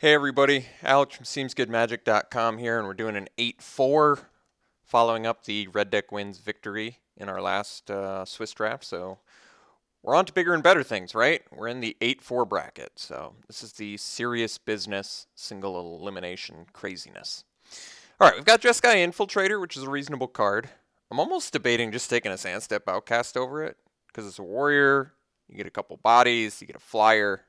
Hey everybody, Alex from SeemsGoodMagic.com here, and we're doing an 8-4 following up the Red Deck Wins victory in our last Swiss draft. So we're on to bigger and better things, right? We're in the 8-4 bracket, so this is the serious business single elimination craziness. All right, we've got Jeskai Infiltrator, which is a reasonable card. I'm almost debating just taking a Sandstep Outcast over it because it's a warrior. You get a couple bodies, you get a flyer.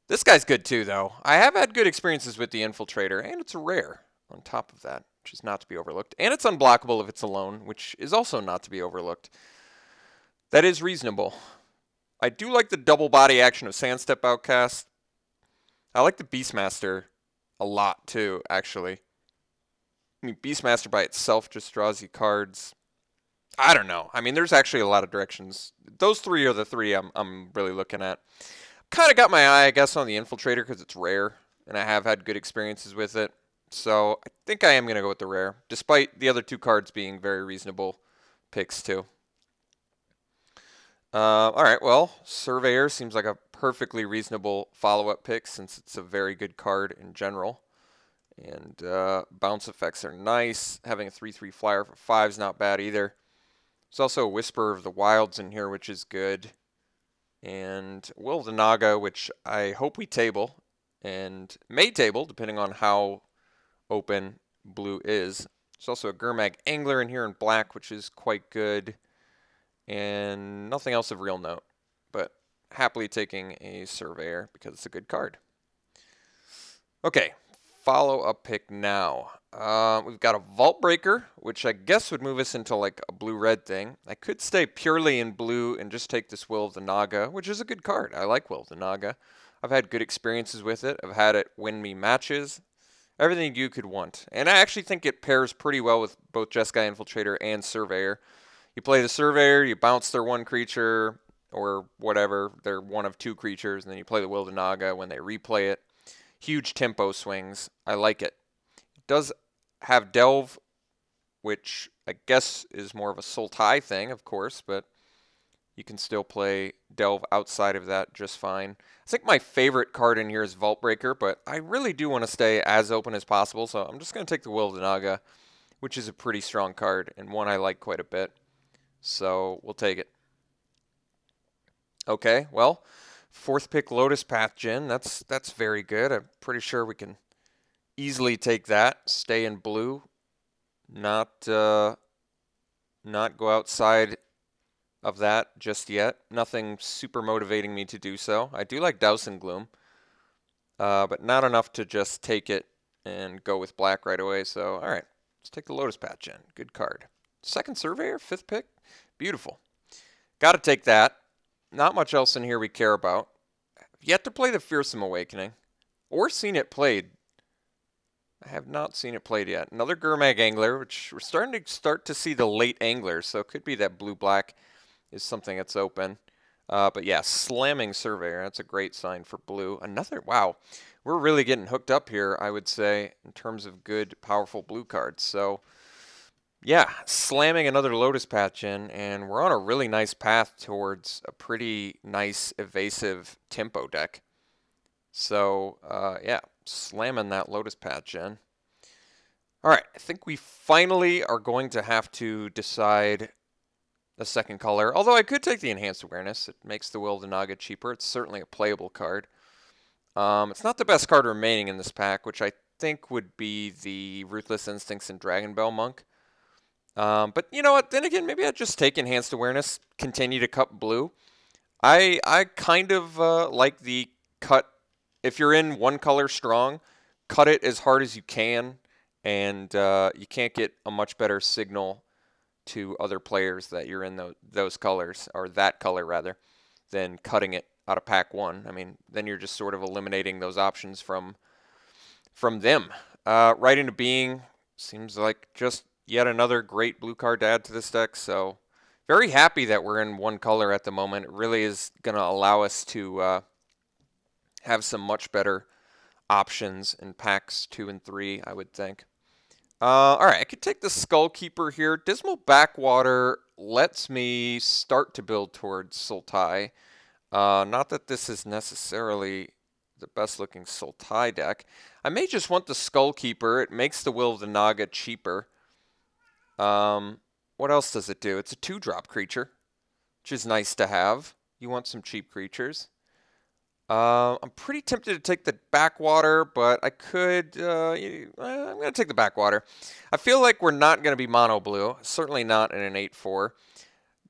This guy's good too, though. I have had good experiences with the Infiltrator, and it's a rare on top of that, which is not to be overlooked. And it's unblockable if it's alone, which is also not to be overlooked. That is reasonable. I do like the double body action of Sandstep Outcast. I like the Beastmaster a lot too, actually. I mean, Beastmaster by itself just draws you cards. I don't know. I mean, there's actually a lot of directions. Those three are the three I'm really looking at. Kind of got my eye, I guess, on the Infiltrator because it's rare, and I have had good experiences with it. So I think I am going to go with the rare, despite the other two cards being very reasonable picks too. All right, well, Surveyor seems like a perfectly reasonable follow-up pick since it's a very good card in general. And bounce effects are nice. Having a 3/3 flyer for 5 is not bad either. There's also a Whisper of the Wilds in here, which is good. And Will of the Naga, which I hope we table, and may table, depending on how open blue is. There's also a Gurmag Angler in here in black, which is quite good. And nothing else of real note, but happily taking a Surveyor because it's a good card. Okay, follow-up pick now. We've got a Vault Breaker, which I guess would move us into like a blue-red thing. I could stay purely in blue and just take this Will of the Naga, which is a good card. I like Will of the Naga. I've had good experiences with it. I've had it win me matches. Everything you could want. And I actually think it pairs pretty well with both Jeskai Infiltrator and Surveyor. You play the Surveyor, you bounce their one creature, or whatever, they're one of two creatures, and then you play the Will of the Naga when they replay it. Huge tempo swings. I like it. It does have Delve, which I guess is more of a Sultai thing, of course, but you can still play Delve outside of that just fine. I think my favorite card in here is Vault Breaker, but I really do want to stay as open as possible, so I'm just going to take the Will of the Naga, which is a pretty strong card and one I like quite a bit. So we'll take it. Okay, well, fourth pick Lotus Path Djinn. That's very good. I'm pretty sure we can easily take that. Stay in blue. Not go outside of that just yet. Nothing super motivating me to do so. I do like Douse and Gloom, but not enough to just take it and go with black right away. So, all right, let's take the Lotus Path Djinn. Good card. Second Surveyor, fifth pick. Beautiful. Got to take that. Not much else in here we care about. Yet to play the Fearsome Awakening, or seen it played. I have not seen it played yet. Another Gurmag Angler, which we're starting to see the late anglers, so it could be that blue-black is something that's open. But yeah, slamming Surveyor, that's a great sign for blue. Another, wow, we're really getting hooked up here, I would say, in terms of good, powerful blue cards. So yeah, slamming another Lotus Path Djinn, and we're on a really nice path towards a pretty nice evasive tempo deck. So, yeah, slamming that Lotus Path Djinn. All right, I think we finally are going to have to decide the second color. Although I could take the Enhanced Awareness. It makes the Will of the Naga cheaper. It's certainly a playable card. It's not the best card remaining in this pack, which I think would be the Ruthless Instincts and Dragon Bell Monk. But you know what? Then again, maybe I'd just take Enhanced Awareness, continue to cut blue. I kind of like the cut. If you're in one color strong, cut it as hard as you can, and you can't get a much better signal to other players that you're in those colors, or that color rather, than cutting it out of pack one. I mean, then you're just sort of eliminating those options from them. Right into Being seems like just yet another great blue card to add to this deck, so very happy that we're in one color at the moment. It really is going to allow us to have some much better options in packs 2 and 3, I would think. All right, I could take the Skullkeeper here. Dismal Backwater lets me start to build towards Sultai. Not that this is necessarily the best looking Sultai deck. I may just want the Skull Keeper. It makes the Will of the Naga cheaper. What else does it do? It's a 2-drop creature, which is nice to have. You want some cheap creatures. I'm pretty tempted to take the Backwater, but I could, I'm going to take the Backwater. I feel like we're not going to be mono blue, certainly not in an 8-4.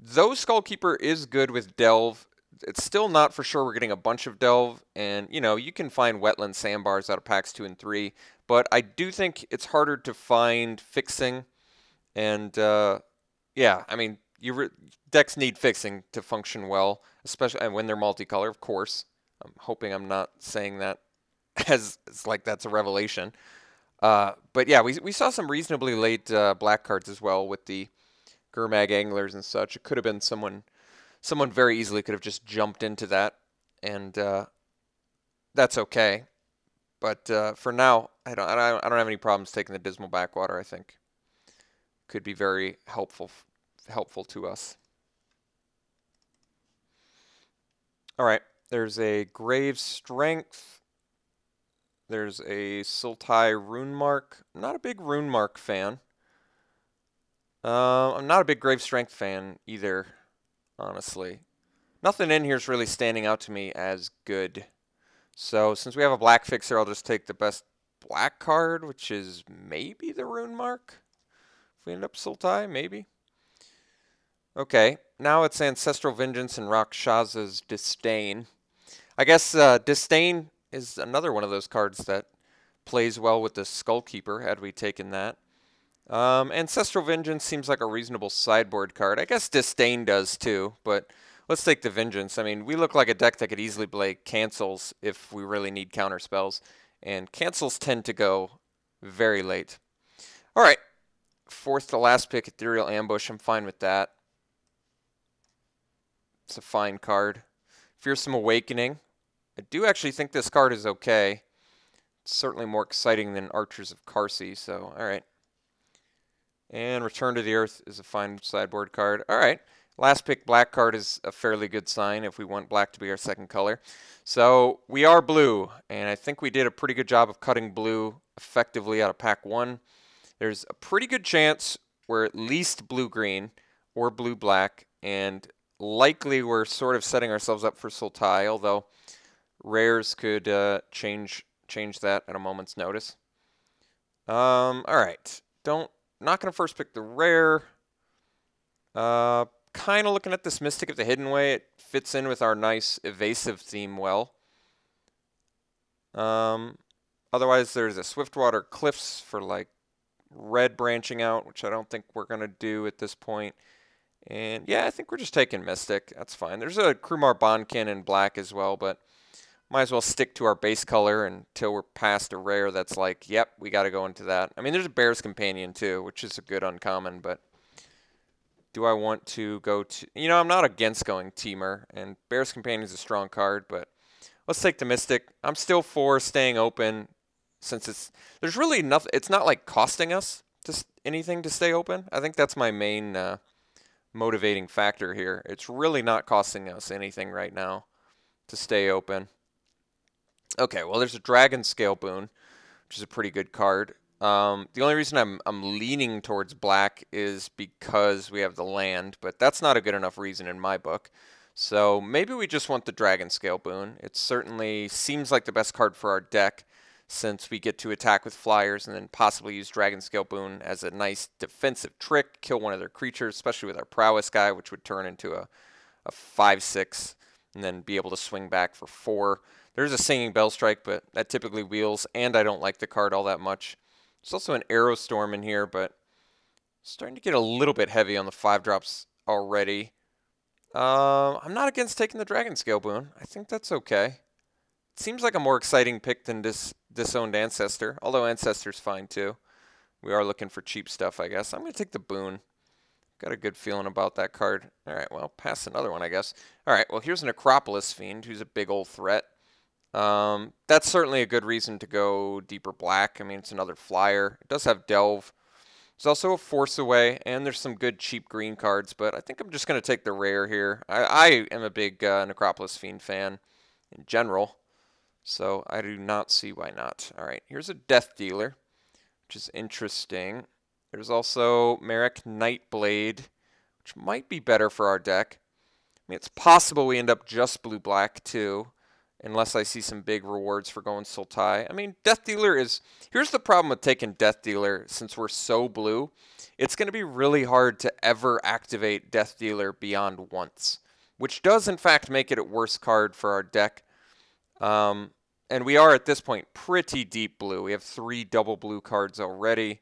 Though Skullkeeper is good with Delve, it's still not for sure we're getting a bunch of Delve, and, you know, you can find Wetland Sandbars out of packs 2 and 3, but I do think it's harder to find fixing, and, yeah, I mean, decks need fixing to function well, especially when they're multicolor, of course. I'm hoping I'm not saying that as like that's a revelation. But yeah, we saw some reasonably late black cards as well with the Gurmag Anglers and such. It could have been someone very easily could have just jumped into that, and that's okay. But for now, I don't have any problems taking the Dismal Backwater. I think could be very helpful to us. All right. There's a Grave Strength. There's a Sultai Rune Mark. I'm not a big Rune Mark fan. I'm not a big Grave Strength fan either, honestly. Nothing in here is really standing out to me as good. So since we have a black fixer, I'll just take the best black card, which is maybe the Rune Mark. If we end up Sultai, maybe. Okay, now it's Ancestral Vengeance and Rakshasa's Disdain. I guess Disdain is another one of those cards that plays well with the Skullkeeper, had we taken that. Ancestral Vengeance seems like a reasonable sideboard card. I guess Disdain does too, but let's take the Vengeance. I mean, we look like a deck that could easily play Cancels if we really need counter spells, and Cancels tend to go very late. All right, fourth to last pick, Ethereal Ambush. I'm fine with that. It's a fine card. Fearsome Awakening. I do actually think this card is okay. It's certainly more exciting than Archers of Karsi, so alright. And Return to the Earth is a fine sideboard card. Alright. Last pick black card is a fairly good sign if we want black to be our second color. So we are blue, and I think we did a pretty good job of cutting blue effectively out of pack 1. There's a pretty good chance we're at least blue-green or blue-black, and likely we're sort of setting ourselves up for Sultai, although rares could change that at a moment's notice. All right, not gonna first pick the rare. Kind of looking at this Mystic of the Hidden Way. It fits in with our nice evasive theme well. Otherwise, there's a Swiftwater Cliffs for like red branching out, which I don't think we're gonna do at this point. And yeah, I think we're just taking Mystic. That's fine. There's a Krumar Bondkin in black as well, but might as well stick to our base color until we're past a rare that's like, yep, we got to go into that. I mean, there's a Bear's Companion too, which is a good uncommon, but do I want to go to... You know, I'm not against going Teamer, and Bear's Companion is a strong card, but let's take the Mystic. I'm still for staying open since there's really nothing... It's not like costing us anything to stay open. I think that's my main... motivating factor here. It's really not costing us anything right now to stay open. Okay, well, there's a Dragon Scale Boon, which is a pretty good card. The only reason I'm leaning towards black is because we have the land, but that's not a good enough reason in my book. So maybe we just want the Dragon Scale Boon. It certainly seems like the best card for our deck, since we get to attack with flyers and then possibly use Dragon Scale Boon as a nice defensive trick, kill one of their creatures, especially with our Prowess guy, which would turn into a 5/6 and then be able to swing back for 4. There's a Singing Bell Strike, but that typically wheels, and I don't like the card all that much. There's also an Arrow Storm in here, but starting to get a little bit heavy on the 5-drops already. I'm not against taking the Dragon Scale Boon. I think that's okay. It seems like a more exciting pick than Disowned Ancestor, although Ancestor's fine too. We are looking for cheap stuff, I guess. I'm going to take the Boon. Got a good feeling about that card. All right, well, pass another one, I guess. All right, well, here's an Acropolis Fiend, who's a big old threat. That's certainly a good reason to go deeper black. I mean, it's another flyer. It does have Delve. There's also a Force Away, and there's some good cheap green cards, but I think I'm just going to take the rare here. I am a big Necropolis Fiend fan in general. So I do not see why not. All right, here's a Death Dealer, which is interesting. There's also Merrick Nightblade, which might be better for our deck. I mean, it's possible we end up just blue-black too, unless I see some big rewards for going Sultai. I mean, Death Dealer is... Here's the problem with taking Death Dealer, since we're so blue. It's going to be really hard to ever activate Death Dealer beyond once, which does in fact make it a worse card for our deck. And we are at this point pretty deep blue. We have 3 double blue cards already.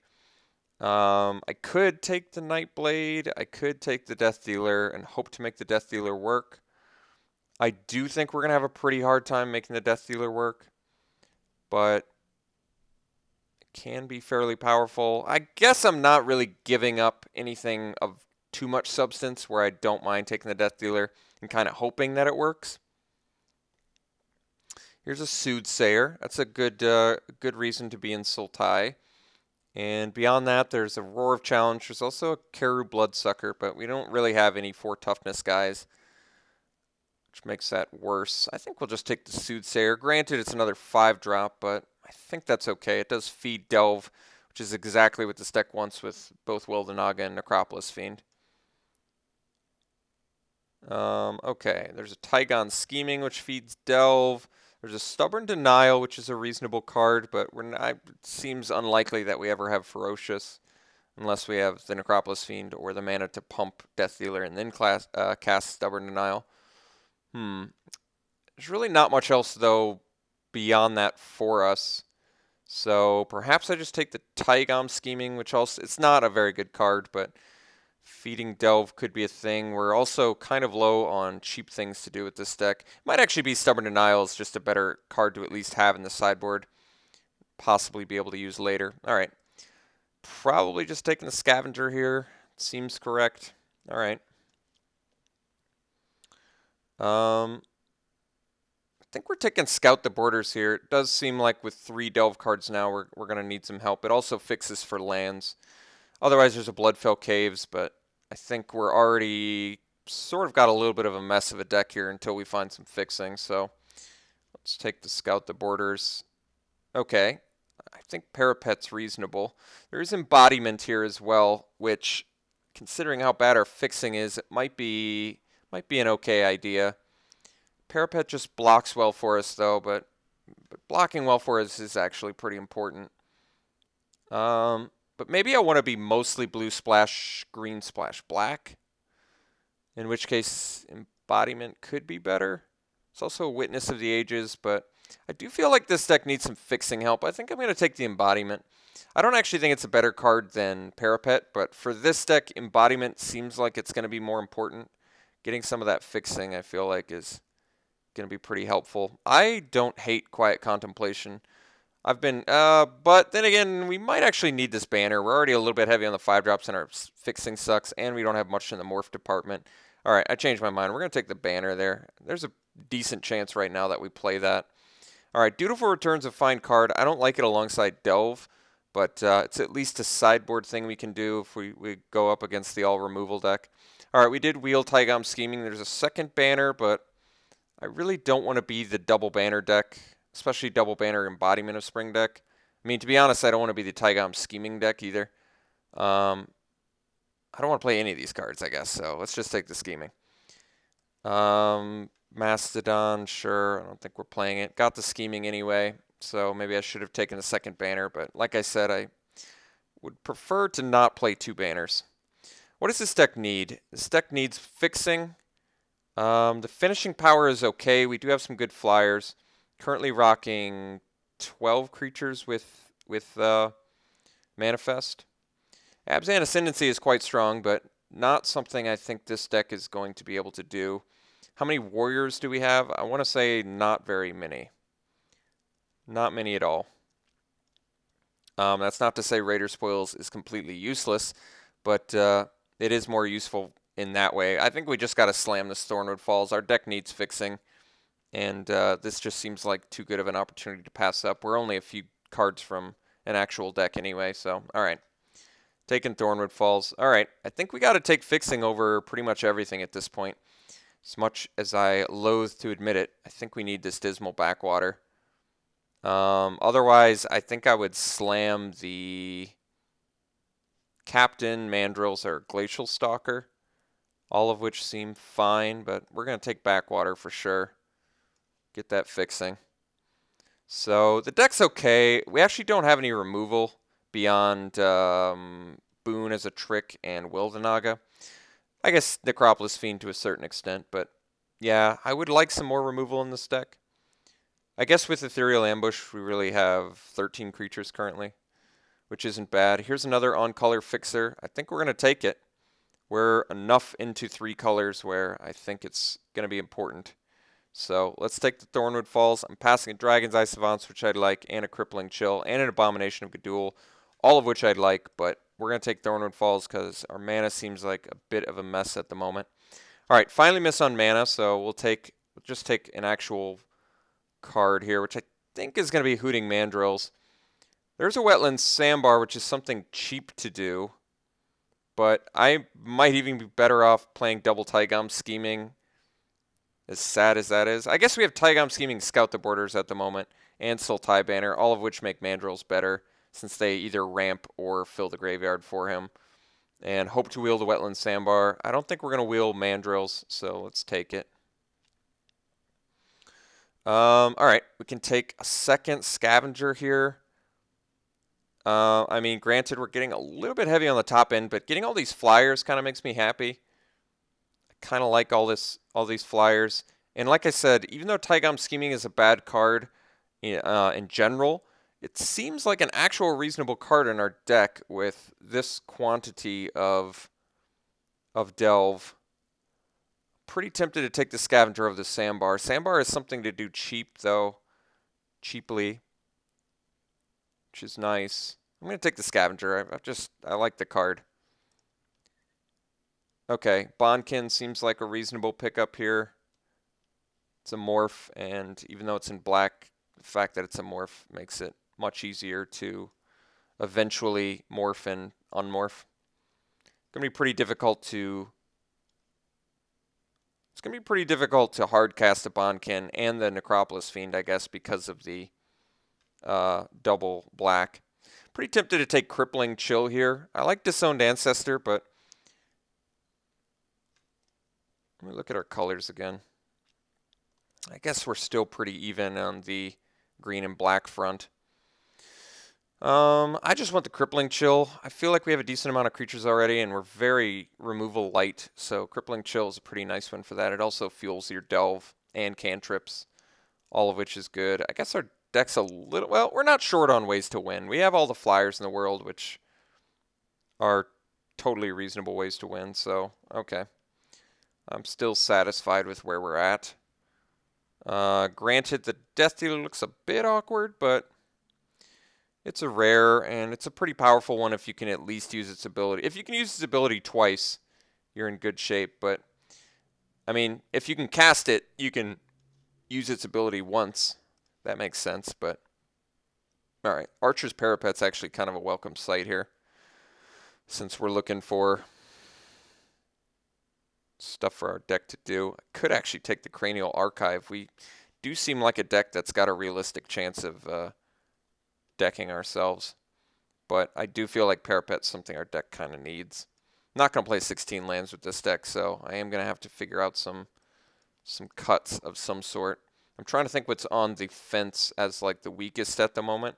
I could take the Nightblade, I could take the Death Dealer and hope to make the Death Dealer work. I do think we're going to have a pretty hard time making the Death Dealer work, but it can be fairly powerful. I guess I'm not really giving up anything of too much substance where I don't mind taking the Death Dealer and kind of hoping that it works. Here's a Soothsayer. That's a good reason to be in Sultai. And beyond that, there's a Roar of Challenge. There's also a Karu Bloodsucker, but we don't really have any 4 toughness guys, which makes that worse. I think we'll just take the Soothsayer. Granted, it's another 5-drop, but I think that's okay. It does feed Delve, which is exactly what this deck wants with both Will the Naga and Necropolis Fiend. Okay, there's a Tygon Scheming, which feeds Delve. There's a Stubborn Denial, which is a reasonable card, but it seems unlikely that we ever have Ferocious, unless we have the Necropolis Fiend or the mana to pump Death Dealer and then cast Stubborn Denial. There's really not much else, though, beyond that for us. So perhaps I just take the Tygon Scheming, which also, it's not a very good card, but feeding Delve could be a thing. We're also kind of low on cheap things to do with this deck. Might actually be Stubborn Denial is just a better card to at least have in the sideboard. Possibly be able to use later. Alright. Probably just taking the Scavenger here. Seems correct. Alright. I think we're taking Scout the Borders here. It does seem like with 3 Delve cards now, we're going to need some help. It also fixes for lands. Otherwise, there's a Bloodfell Caves, but I think we're already sort of got a little bit of a mess of a deck here until we find some fixing. So let's take the Scout the Borders. Okay, I think Parapet's reasonable. There is Embodiment here as well, which, considering how bad our fixing is, it might be an okay idea. Parapet just blocks well for us, though, but blocking well for us is actually pretty important. But maybe I want to be mostly blue splash, green splash, black. In which case, Embodiment could be better. It's also a Witness of the Ages, but I do feel like this deck needs some fixing help. I think I'm going to take the Embodiment. I don't actually think it's a better card than Parapet, but for this deck, Embodiment seems like it's going to be more important. Getting some of that fixing, I feel like, is going to be pretty helpful. I don't hate Quiet Contemplation. But then again, we might actually need this banner. We're already a little bit heavy on the 5-drops and our fixing sucks, and we don't have much in the morph department. Alright, I changed my mind. We're going to take the banner there. There's a decent chance right now that we play that. Alright, Dutiful Return's a fine card. I don't like it alongside Delve, but it's at least a sideboard thing we can do if we go up against the all-removal deck. Alright, we did wheel Tygon Scheming. There's a second banner, but I really don't want to be the double banner deck. Especially double banner Embodiment of Spring deck. I mean, to be honest, I don't want to be the Tygon Scheming deck either. I don't want to play any of these cards, I guess. So let's just take the Scheming. Mastodon, sure. I don't think we're playing it. Got the Scheming anyway. So maybe I should have taken the second banner. But like I said, I would prefer to not play 2 banners. What does this deck need? This deck needs fixing. The finishing power is okay. We do have some good flyers. Currently rocking 12 creatures with Manifest. Abzan Ascendancy is quite strong, but not something I think this deck is going to be able to do. How many warriors do we have? I want to say not very many. Not many at all. That's not to say Raider Spoils is completely useless, but it is more useful in that way. I think we just got to slam the Thornwood Falls. Our deck needs fixing. And this just seems like too good of an opportunity to pass up. We're only a few cards from an actual deck anyway, so alright. Taking Thornwood Falls. Alright, I think we got to take fixing over pretty much everything at this point. As much as I loathe to admit it, I think we need this Dismal Backwater. Otherwise, I think I would slam the Captain, Mandrills, or Glacial Stalker, all of which seem fine, but we're going to take Backwater for sure. Get that fixing. So the deck's okay. We actually don't have any removal beyond Boon as a trick and Wildenaga. I guess Necropolis Fiend to a certain extent, but yeah, I would like some more removal in this deck. I guess with Ethereal Ambush, we really have 13 creatures currently, which isn't bad. Here's another on-color fixer. I think we're going to take it. We're enough into 3 colors where I think it's going to be important. So let's take the Thornwood Falls. I'm passing a Dragon's Eye Savants, which I'd like, and a Crippling Chill, and an Abomination of Gudul, all of which I'd like, but we're going to take Thornwood Falls because our mana seems like a bit of a mess at the moment. All right, finally miss on mana, so we'll just take an actual card here, which I think is going to be Hooting Mandrills. There's a Wetland Sandbar, which is something cheap to do, but I might even be better off playing Double Taigam Scheming, as sad as that is. I guess we have Taigam Scheming Scout the Borders at the moment, and Sultai Banner, all of which make Mandrills better, since they either ramp or fill the graveyard for him. And hope to wheel the Wetland Sandbar. I don't think we're going to wheel Mandrills, so let's take it. All right, we can take a second Scavenger here. I mean, granted, we're getting a little bit heavy on the top end, but getting all these flyers kind of makes me happy. I kind of like all these flyers. And like I said, even though Taigam Scheming is a bad card in general, it seems like an actual reasonable card in our deck with this quantity of delve. Pretty tempted to take the Scavenger of the Sandbar. Sandbar is something to do cheap, though. Cheaply. Which is nice. I'm going to take the Scavenger. I like the card. Okay, Bondkin seems like a reasonable pickup here. It's a morph, and even though it's in black, the fact that it's a morph makes it much easier to eventually morph and unmorph. It's going to be pretty difficult to hard cast a Bondkin and the Necropolis Fiend, I guess, because of the double black. Pretty tempted to take Crippling Chill here. I like Disowned Ancestor, but let me look at our colors again. I guess we're still pretty even on the green and black front. I just want the Crippling Chill. I feel like we have a decent amount of creatures already, and we're very removal light, so Crippling Chill is a pretty nice one for that. It also fuels your Delve and cantrips, all of which is good. I guess our deck's a little... Well, we're not short on ways to win. We have all the flyers in the world, which are totally reasonable ways to win, so okay. I'm still satisfied with where we're at. Granted, the Death Dealer looks a bit awkward, but it's a rare, and it's a pretty powerful one if you can at least use its ability. If you can use its ability twice, you're in good shape, but I mean, if you can cast it, you can use its ability once. That makes sense, but alright. Archer's Parapet's actually kind of a welcome sight here, since we're looking for stuff for our deck to do. I could actually take the Cranial Archive. We do seem like a deck that's got a realistic chance of decking ourselves, but I do feel like Parapet's something our deck kind of needs. I'm not going to play 16 lands with this deck, so I am going to have to figure out some cuts of some sort. I'm trying to think what's on the fence as like the weakest at the moment.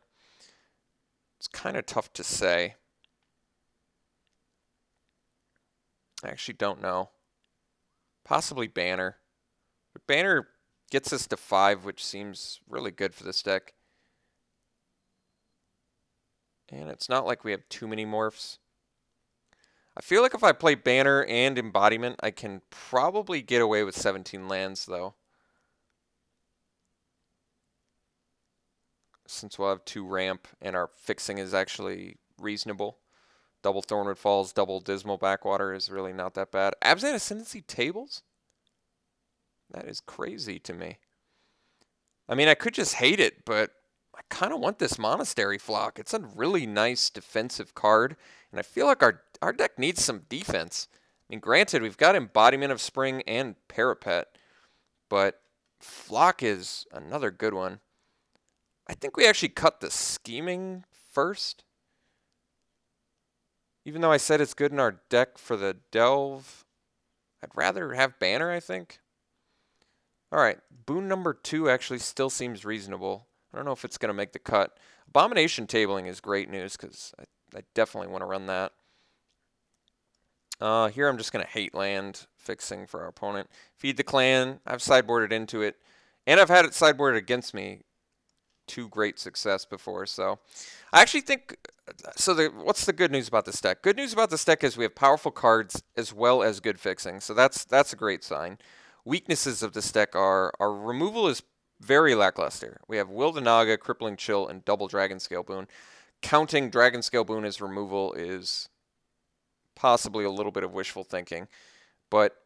It's kind of tough to say. I actually don't know. Possibly Banner. But Banner gets us to 5, which seems really good for this deck. And it's not like we have too many morphs. I feel like if I play Banner and Embodiment, I can probably get away with 17 lands, though. Since we'll have 2 ramp, and our fixing is actually reasonable. Double Thornwood Falls, double Dismal Backwater is really not that bad. Abzan Ascendancy tables? That is crazy to me. I mean, I could just hate it, but I kind of want this Monastery Flock. It's a really nice defensive card, and I feel like our deck needs some defense. I mean, granted, we've got Embodiment of Spring and Parapet, but Flock is another good one. I think we actually cut the scheming first. Even though I said it's good in our deck for the delve, I'd rather have Banner, I think. All right, boon number 2 actually still seems reasonable. I don't know if it's going to make the cut. Abomination tabling is great news because I definitely want to run that. Here I'm just going to hate land fixing for our opponent. Feed the clan. I've sideboarded into it. And I've had it sideboarded against me to great success before. So I actually think, what's the good news about this deck? Good news about this deck is we have powerful cards as well as good fixing. So that's a great sign. Weaknesses of this deck are our removal is very lackluster. We have Will the Naga, Crippling Chill, and Double Dragon Scale Boon. Counting Dragon Scale Boon as removal is possibly a little bit of wishful thinking, but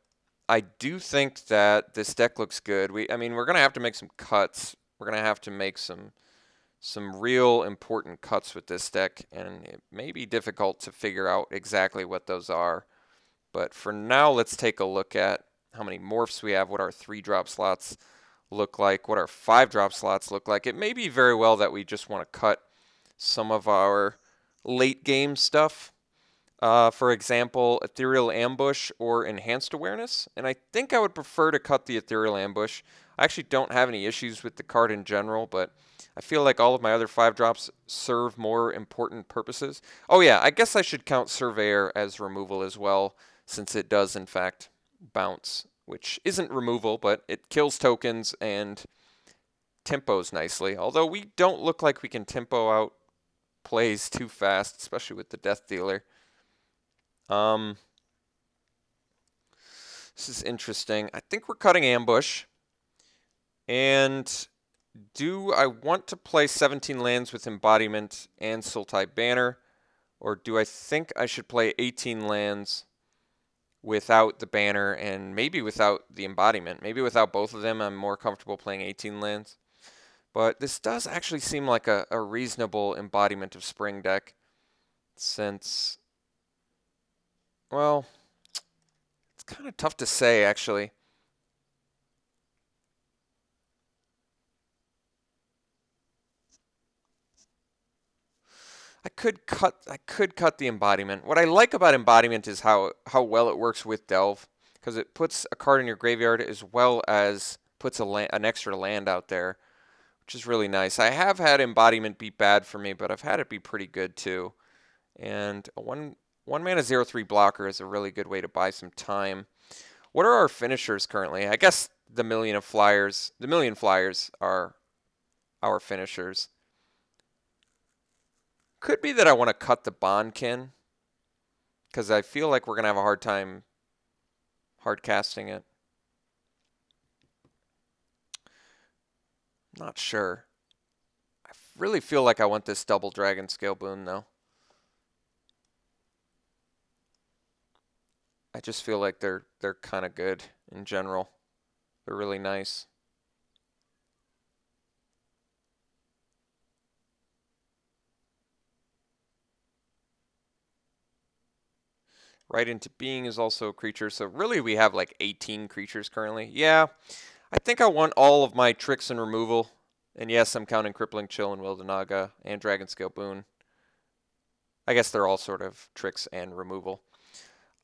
I do think that this deck looks good. I mean, we're going to have to make some cuts. We're going to have to make some real important cuts with this deck, and it may be difficult to figure out exactly what those are. But for now, let's take a look at how many morphs we have, what our 3-drop slots look like, what our 5-drop slots look like. It may be very well that we just want to cut some of our late game stuff. For example, Ethereal Ambush or Enhanced Awareness. And I think I would prefer to cut the Ethereal Ambush. I actually don't have any issues with the card in general, but I feel like all of my other 5-drops serve more important purposes. Oh yeah, I guess I should count Surveyor as removal as well, since it does in fact bounce, which isn't removal, but it kills tokens and tempos nicely. Although we don't look like we can tempo out plays too fast, especially with the Death Dealer. This is interesting. I think we're cutting Ambush. And do I want to play 17 lands with Embodiment and Sultai Banner? Or do I think I should play 18 lands without the Banner and maybe without the Embodiment? Maybe without both of them, I'm more comfortable playing 18 lands. But this does actually seem like a reasonable Embodiment of Spring deck, since, well, it's kind of tough to say, actually. I could cut the Embodiment. What I like about Embodiment is how well it works with Delve, because it puts a card in your graveyard as well as puts an extra land out there, which is really nice. I have had Embodiment be bad for me, but I've had it be pretty good too. And a one mana 0/3 blocker is a really good way to buy some time. What are our finishers currently? I guess the Million Flyers are our finishers. Could be that I want to cut the Bondkin, because I feel like we're going to have a hard time hard casting it. Not sure. I really feel like I want this Double Dragon Scale Boon, though. I just feel like they're kind of good in general. They're really nice. Right into Being is also a creature, so really we have like 18 creatures currently. Yeah, I think I want all of my tricks and removal. And yes, I'm counting Crippling Chill and Will the Naga and Dragon Scale Boon. I guess they're all sort of tricks and removal.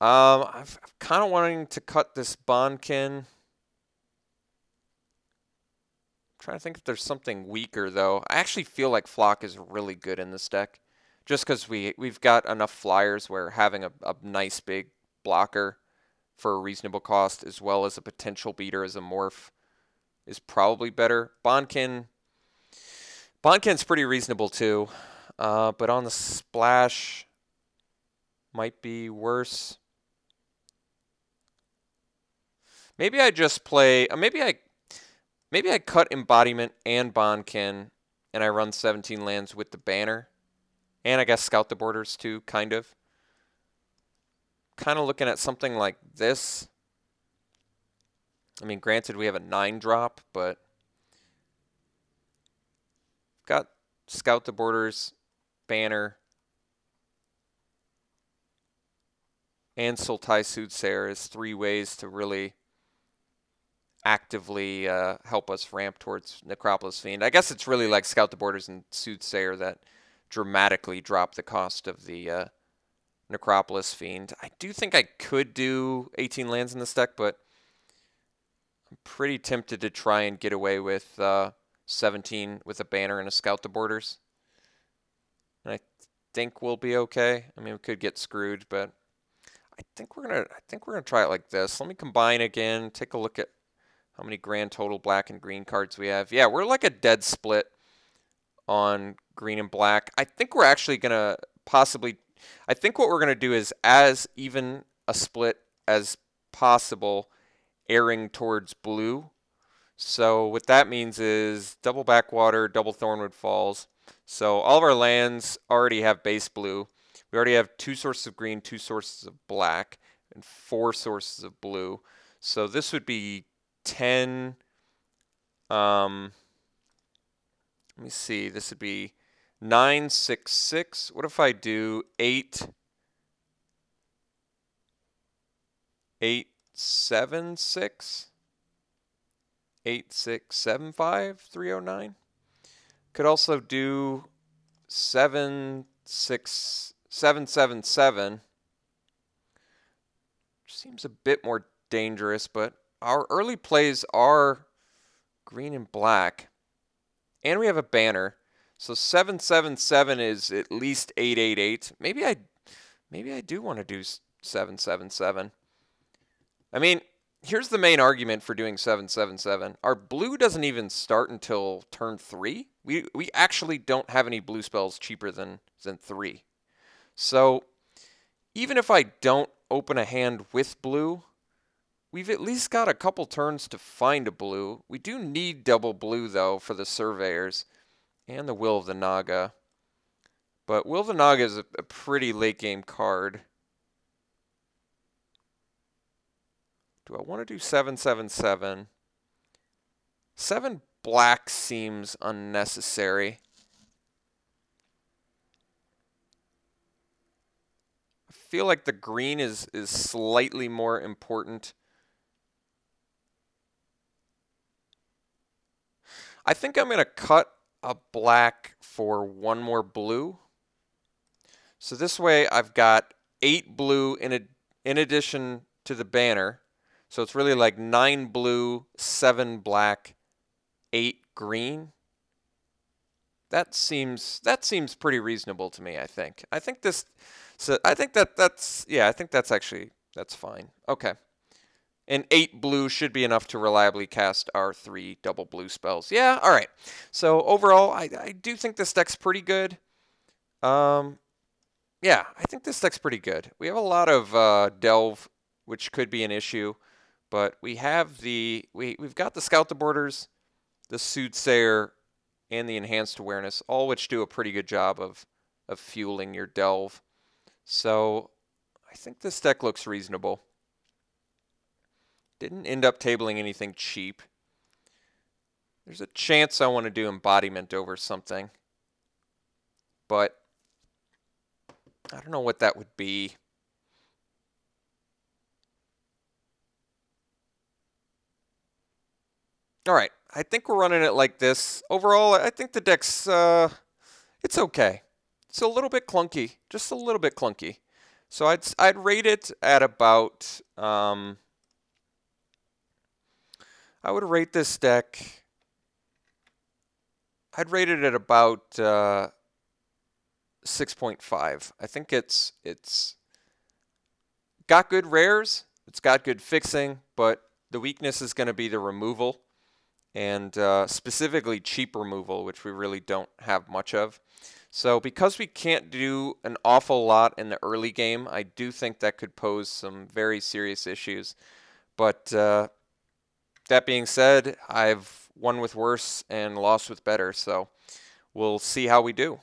I'm kind of wanting to cut this Bondkin. I'm trying to think if there's something weaker, though. I actually feel like Flock is really good in this deck, just because we've got enough flyers where having a nice big blocker for a reasonable cost, as well as a potential beater as a morph, is probably better. Bondkin's pretty reasonable too, but on the splash might be worse. Maybe I just play. Maybe I cut Embodiment and Bondkin, and I run 17 lands with the Banner, and I guess Scout the Borders too, kind of. Kind of looking at something like this. I mean, granted, we have a 9-drop, but got Scout the Borders, Banner, and Sultai Soothsayer as 3 ways to really actively help us ramp towards Necropolis Fiend. I guess it's really like Scout the Borders and Soothsayer that dramatically drop the cost of the Necropolis Fiend. I do think I could do 18 lands in this deck, but I'm pretty tempted to try and get away with 17 with a banner and a Scout the Borders. And I think we'll be okay. I mean, we could get screwed, but I think we're gonna try it like this. Let me combine again, take a look at how many grand total black and green cards we have. Yeah, we're like a dead split on green and black. I think we're actually gonna I think what we're gonna do is as even a split as possible, airing towards blue. So what that means is double Backwater, double Thornwood Falls. So all of our lands already have base blue. We already have 2 sources of green, 2 sources of black, and 4 sources of blue. So this would be 10. Let me see. This would be 9, 6, 6. What if I do 8, 8, 7, 6? 8, 6, 7, 5, 309. Could also do 7, 6, 7, 7, 7. Seems a bit more dangerous, but our early plays are green and black. And we have a banner. So 7, 7, 7 is at least 8, 8, 8. Maybe I do want to do 7, 7, 7. I mean, here's the main argument for doing 7, 7, 7. Our blue doesn't even start until turn 3. We actually don't have any blue spells cheaper than 3. So even if I don't open a hand with blue, we've at least got a couple turns to find a blue. We do need double blue, though, for the Surveyors and the Will of the Naga. But Will of the Naga is a pretty late-game card. Do I want to do 7, 7, 7? 7 black seems unnecessary. I feel like the green is slightly more important. I think I'm going to cut a black for 1 more blue. So this way I've got 8 blue in addition to the banner. So it's really like 9 blue, 7 black, 8 green. That seems pretty reasonable to me, I think. I think that's fine. Okay. And 8 blue should be enough to reliably cast our 3 double blue spells. Yeah, all right. So overall, I do think this deck's pretty good. Yeah, I think this deck's pretty good. We have a lot of Delve, which could be an issue. But we have we've got the Scout the Borders, the Soothsayer, and the Enhanced Awareness, all which do a pretty good job of fueling your Delve. So I think this deck looks reasonable. Didn't end up tabling anything cheap. There's a chance I want to do Embodiment over something. But I don't know what that would be. All right, I think we're running it like this. Overall, I think the deck's, it's okay. It's a little bit clunky, just a little bit clunky. So I'd rate it at about, I would rate this deck, I'd rate it at about 6.5. I think it's got good rares, it's got good fixing, but the weakness is going to be the removal. And specifically cheap removal, which we really don't have much of. So because we can't do an awful lot in the early game, I do think that could pose some very serious issues. But that being said, I've won with worse and lost with better, so we'll see how we do.